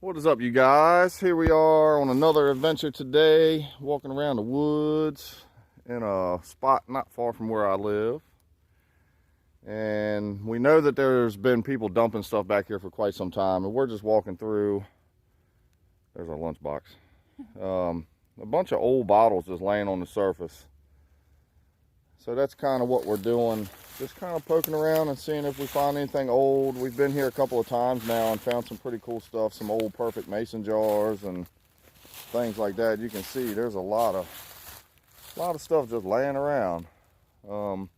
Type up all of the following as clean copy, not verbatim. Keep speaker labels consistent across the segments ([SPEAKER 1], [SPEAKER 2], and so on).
[SPEAKER 1] What is up, you guys? Here we are on another adventure today, walking around the woods in a spot not far from where I live. And we know that there's been people dumping stuff back here for quite some time, and we're just walking through. There's our lunchbox. A bunch of old bottles just laying on the surface. So that's kind of what we're doing, just kind of poking around and seeing if we find anything old. We've been here a couple of times now and found some pretty cool stuff, some old Perfect Mason jars and things like that. You can see there's a lot of stuff just laying around. So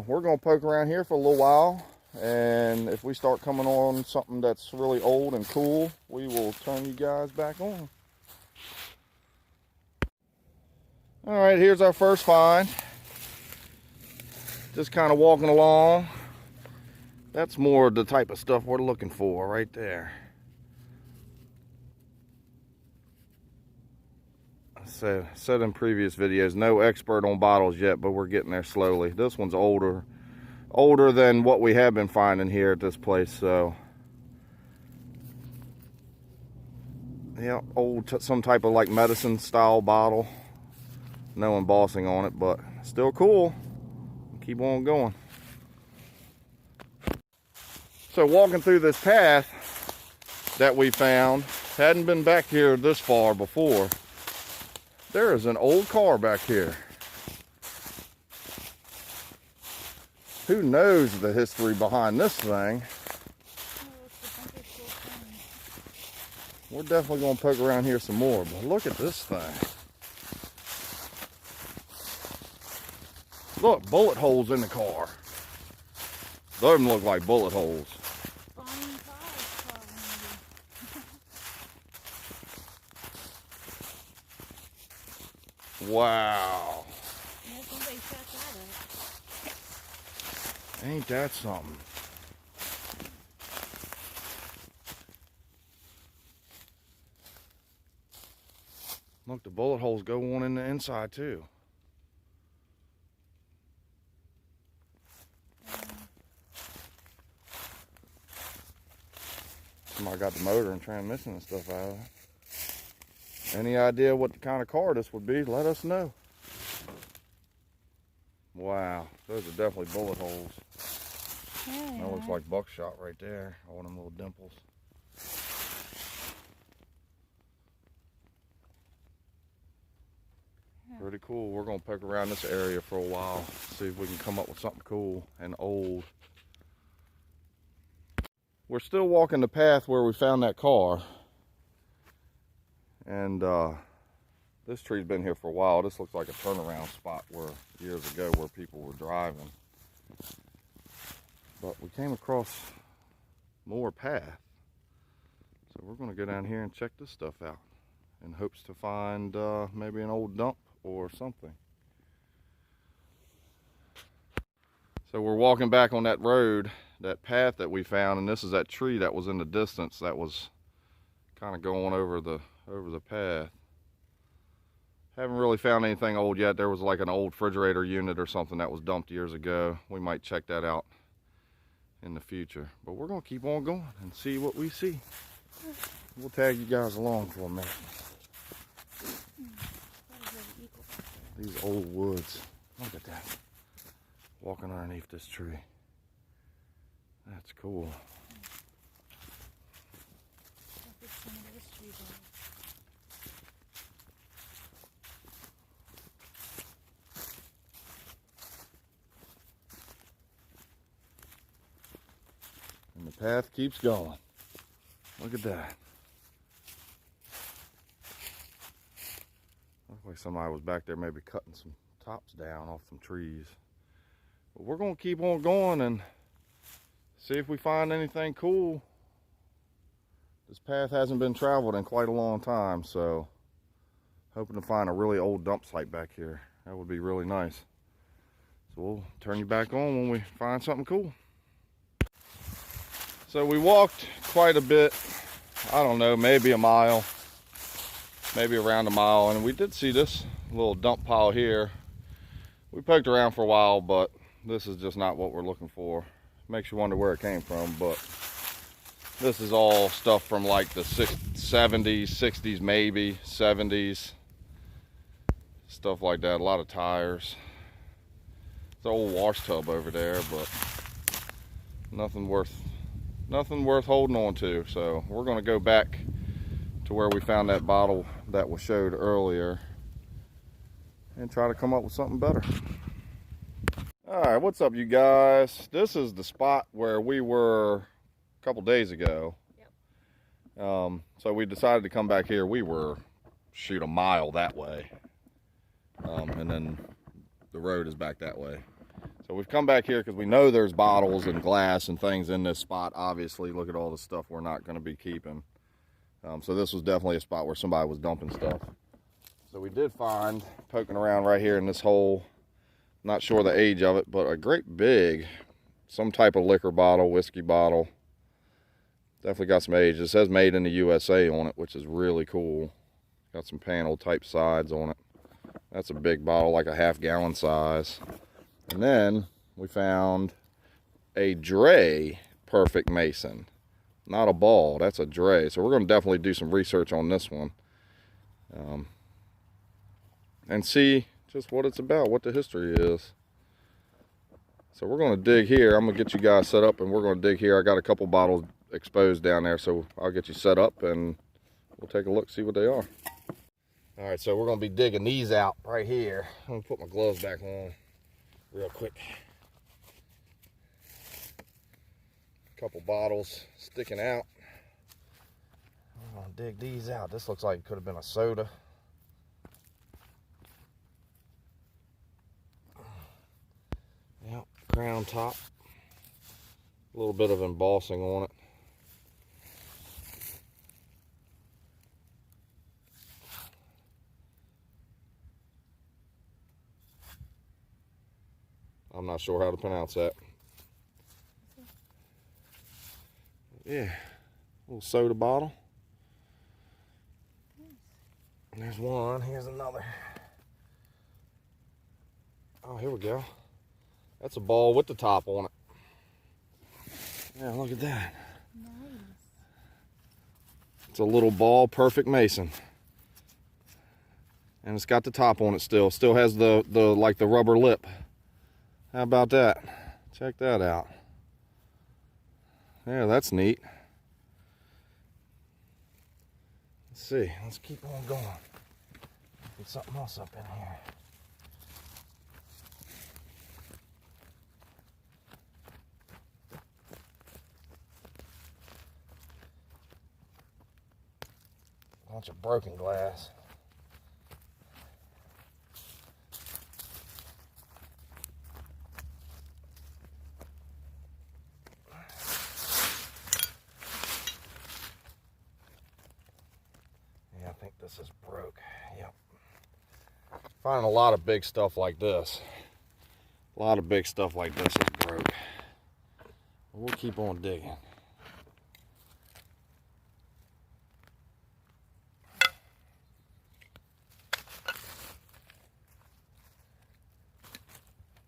[SPEAKER 1] we're going to poke around here for a little while, and if we start coming on something that's really old and cool, we will turn you guys back on. All right, here's our first find. Just kind of walking along. That's more the type of stuff we're looking for right there. I said in previous videos, no expert on bottles yet, but we're getting there slowly. This one's older than what we have been finding here at this place, so. Yeah, some type of like medicine style bottle. No embossing on it, but still cool. Keep on going. So walking through this path that we found, hadn't been back here this far before. There is an old car back here. Who knows the history behind this thing? We're definitely going to poke around here some more, but look at this thing. Look, bullet holes in the car. Those look like bullet holes. Wow. Ain't that something? Look, the bullet holes go on in the inside too. Somebody got the motor and transmission and stuff out of it. Any idea what kind of car this would be? Let us know. Wow, those are definitely bullet holes. Yeah. That looks like buckshot right there. All them little dimples. Pretty cool. We're gonna poke around this area for a while, see if we can come up with something cool and old. We're still walking the path where we found that car. And this tree's been here for a while. This looks like a turnaround spot where years ago where people were driving. But we came across more path. So we're gonna go down here and check this stuff out in hopes to find maybe an old dump or something. So we're walking back on that road, that path that we found, and this is that tree that was in the distance that was kind of going over the path. Haven't really found anything old yet. There was like an old refrigerator unit or something that was dumped years ago. We might check that out in the future, but we're gonna keep on going and see what we see. We'll tag you guys along for a minute. These old woods, look at that. Walking underneath this tree. That's cool. And the path keeps going. Look at that. Looks like somebody was back there maybe cutting some tops down off some trees. But we're going to keep on going and see if we find anything cool. This path hasn't been traveled in quite a long time, so hoping to find a really old dump site back here. That would be really nice. So we'll turn you back on when we find something cool. So we walked quite a bit, I don't know, maybe a mile, maybe around a mile, and we did see this little dump pile here. We poked around for a while, but this is just not what we're looking for. Makes you wonder where it came from, but This is all stuff from like the 70s, 60s maybe, 70s. Stuff like that, a lot of tires. It's an old wash tub over there, but nothing worth holding on to. So we're gonna go back to where we found that bottle that was showed earlier and try to come up with something better. All right, what's up, you guys? This is the spot where we were a couple days ago. Yep. So we decided to come back here. We were, shoot, a mile that way. And then the road is back that way. So we've come back here because we know there's bottles and glass and things in this spot. Obviously, look at all the stuff we're not going to be keeping. So this was definitely a spot where somebody was dumping stuff. So we did find, poking around right here in this hole, not sure the age of it, but a great big, some type of liquor bottle, whiskey bottle. Definitely got some age. It says made in the USA on it, which is really cool. Got some panel type sides on it. That's a big bottle, like a half-gallon size. And then we found a Dre Perfect Mason. Not a ball, that's a Dre. So we're going to definitely do some research on this one. And see just what it's about, what the history is. So we're going to dig here. I'm going to get you guys set up and we're going to dig here. I got a couple bottles exposed down there, so I'll get you set up and we'll take a look, see what they are. All right, so we're going to be digging these out right here. I'm going to put my gloves back on real quick. A couple bottles sticking out. I'm going to dig these out. This looks like it could have been a soda. Yep, crown top. A little bit of embossing on it. I'm not sure how to pronounce that. Yeah, a little soda bottle. There's one, here's another. Oh, here we go. That's a ball with the top on it. Yeah, look at that. Nice. It's a little ball Perfect Mason. And it's got the top on it still. Still has the like the rubber lip. How about that? Check that out. Yeah, that's neat. Let's see. Let's keep on going. Get something else up in here. Bunch of broken glass. Yeah, I think this is broke. Yep. Finding a lot of big stuff like this. A lot of big stuff like this is broke. We'll keep on digging.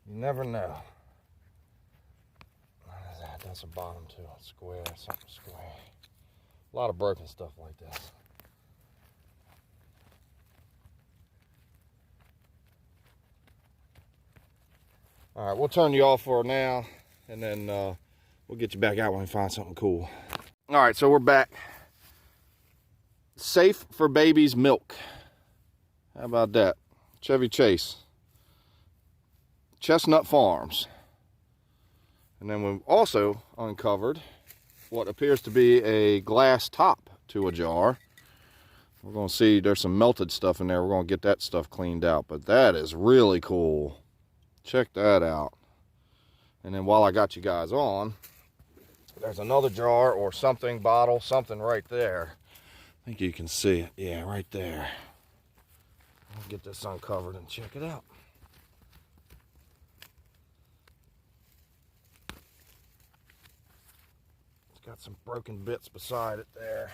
[SPEAKER 1] You never know. What is that? That's a bottom too. It's square, something square. A lot of broken stuff like this. All right, we'll turn you off for now, and then we'll get you back out when we find something cool. All right, so we're back. Safe for Babies Milk. How about that? Chevy Chase. Chestnut Farms. And then we've also uncovered what appears to be a glass top to a jar. We're going to see there's some melted stuff in there. We're going to get that stuff cleaned out, but that is really cool. Check that out. And then while I got you guys on, there's another jar or something, bottle, something right there. I think you can see it. Yeah, right there. I'll get this uncovered and check it out. It's got some broken bits beside it there.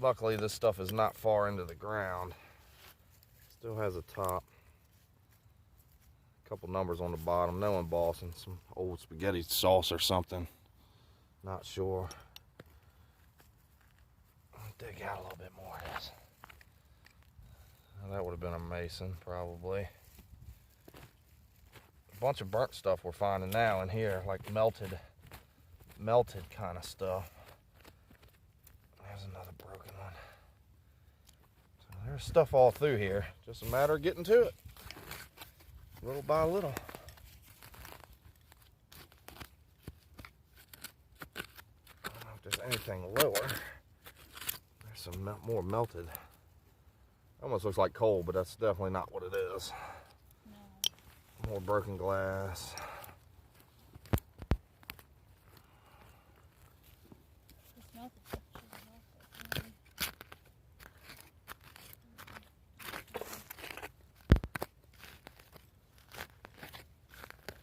[SPEAKER 1] Luckily, this stuff is not far into the ground. Still has a top. couple numbers on the bottom, no embossing, some old spaghetti sauce or something. Not sure. I'll dig out a little bit more of this. Now, that would have been a Mason, probably. A bunch of burnt stuff we're finding now in here, like melted kind of stuff. There's another broken one. So there's stuff all through here. Just a matter of getting to it, little by little. I don't know if there's anything lower. There's some more melted. Almost looks like coal, but that's definitely not what it is. No. More broken glass.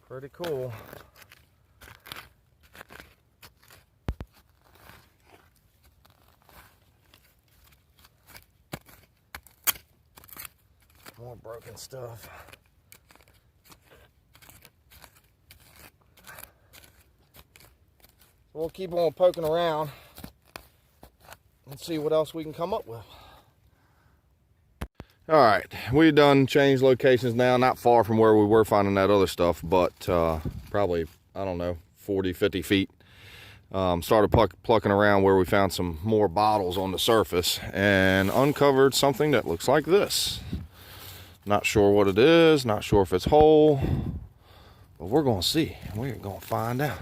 [SPEAKER 1] Pretty cool. More broken stuff. So we'll keep on poking around and see what else we can come up with. All right, we done changed locations now, not far from where we were finding that other stuff, but probably, I don't know, 40, 50 feet. Started plucking around where we found some more bottles on the surface and uncovered something that looks like this. Not sure what it is, not sure if it's whole, but we're gonna see. We're gonna find out.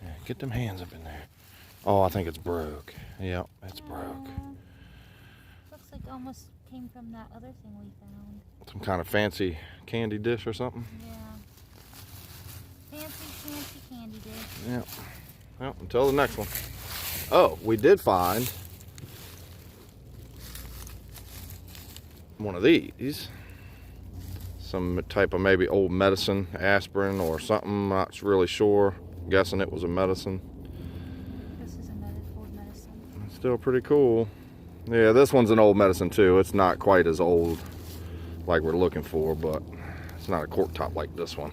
[SPEAKER 1] Yeah, get them hands up in there. Oh, I think it's broke. Yep, it's broke.
[SPEAKER 2] Looks like almost came from that other thing we found.
[SPEAKER 1] Some kind of fancy candy dish or something?
[SPEAKER 2] Yeah. Fancy candy dish.
[SPEAKER 1] Yep. Well, until the next one. Oh, we did find one of these. Some type of maybe old medicine, aspirin or something. Not really sure. Guessing it was a medicine. Still pretty cool. Yeah, this one's an old medicine too. It's not quite as old like we're looking for, but it's not a cork top like this one.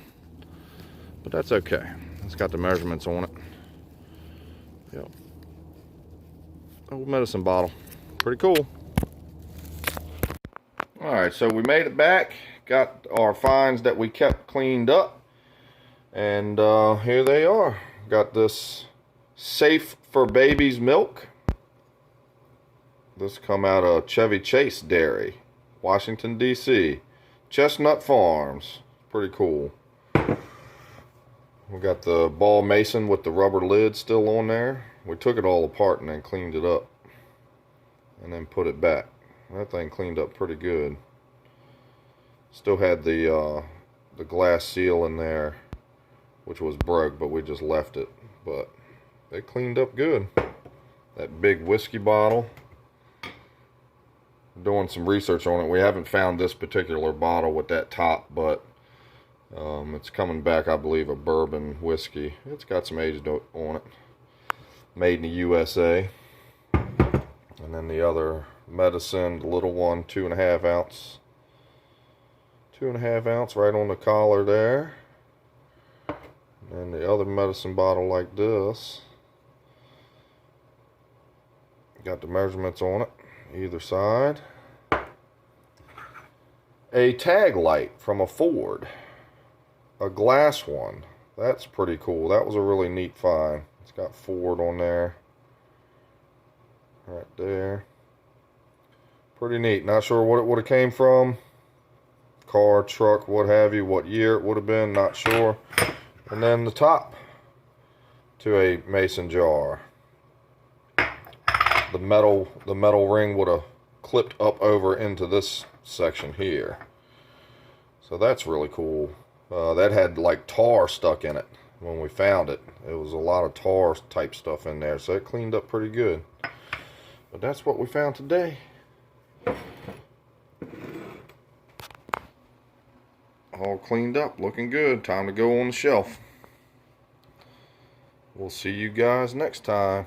[SPEAKER 1] But that's okay. It's got the measurements on it. Yep. Old medicine bottle. Pretty cool. Alright, so we made it back. Got our finds that we kept cleaned up. And here they are. Got this Safe for Babies milk. This come out of Chevy Chase Dairy, Washington, D.C. Chestnut Farms. Pretty cool. We got the ball mason with the rubber lid still on there. We took it all apart and then cleaned it up. And then put it back. That thing cleaned up pretty good. Still had the glass seal in there, which was broke, but we just left it. But it cleaned up good. That big whiskey bottle. Doing some research on it. We haven't found this particular bottle with that top, but it's coming back, I believe, a bourbon whiskey. It's got some age on it. Made in the USA. And then the other medicine, the little one, 2.5 ounce. 2.5 ounce right on the collar there. And the other medicine bottle like this. Got the measurements on it. Either side. A tag light from a Ford. A glass one. That's pretty cool. That was a really neat find. It's got Ford on there. Right there. Pretty neat. Not sure what it would have came from. Car, truck, what have you. What year it would have been. Not sure. And then the top to a mason jar. The metal ring would have clipped up over into this section here. So that's really cool. That had like tar stuck in it when we found it. It was a lot of tar type stuff in there, so it cleaned up pretty good. But that's what we found today. All cleaned up, looking good. Time to go on the shelf. We'll see you guys next time.